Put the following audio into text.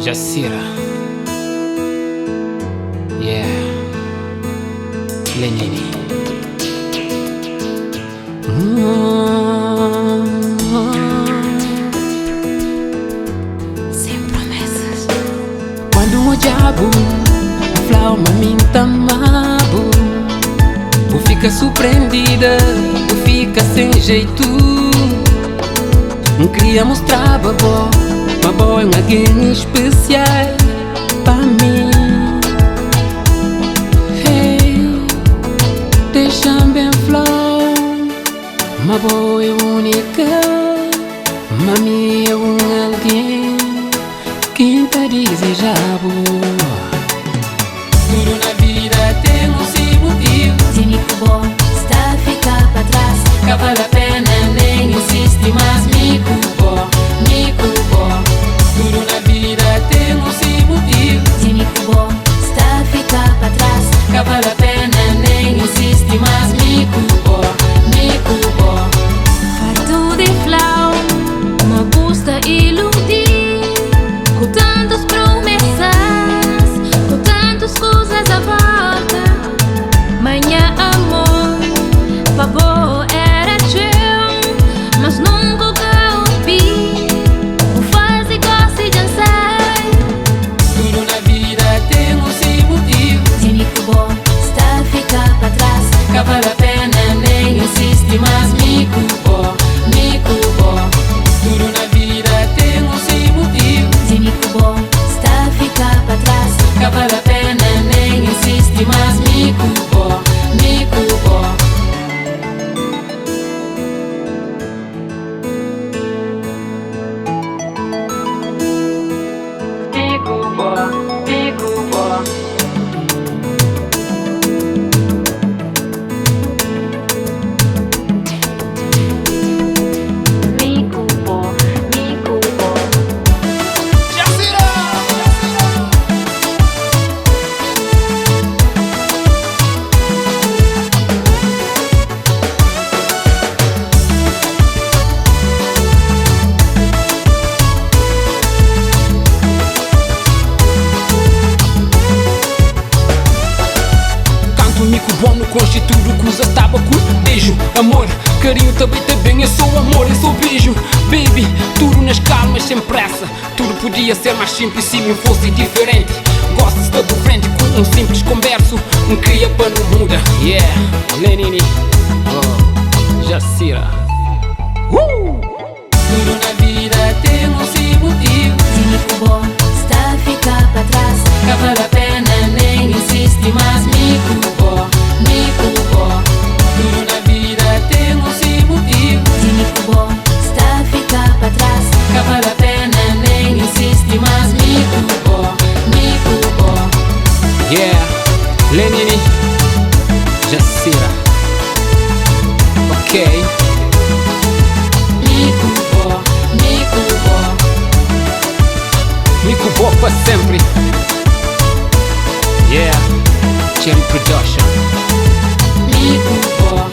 Jacira, Lenny. Sem promessas. Quando o diabo Filma me tamabo, tu fica surpreendida, tu fica sem jeito. Não queria mostrar babó, babó é alguém especial pra mim. Hey, deixa-me bem flow, babó é única, mami é alguém que tá desejado. Tudo na vida tem seu motivo. Dime que bom está a ficar pra trás. Que vale a pena, nem insiste mais. Me culpou. Tudo na vida tem seu motivo. Dime que bom está a ficar pra trás. Que vale a pena, nem insiste mais. Me culpou. Farto de flow, me gusta iludir, com tantas promessas, com tantas coisas à volta. Manhã amor, favor era teu, mas nunca ouvi. O faz e gosta de dançar. Tudo na vida tem seu motivo. Dime que bom está a ficar pra trás. Que vale a pena, nem insiste mais. Me culpou. Tudo na vida tem seu motivo. Dime que bom está a ficar pra trás. Que vale a pena, nem insiste mais. Me culpou. Mico bom no constituto, usa tabaco, beijo, amor, carinho também tá bem. Eu sou amor, eu sou beijo, baby. Tudo nas calmas, sem pressa. Tudo podia ser mais simples se me fosse diferente. Gosto de estar de frente com um simples converso. Um cria para não muda. Lenny Jacira. Tudo na vida tem seu motivo. Dime que bom está a ficar pra trás. Que vale a pena, nem insiste mais. Me culpou. Tudo na vida tem seu motivo. Dime que bom está a ficar pra trás. Que vale a pena, nem insiste mais. Me culpou. Lenny Jacira. Ok. Me culpou para sempre. Cherry Production. Me culpou.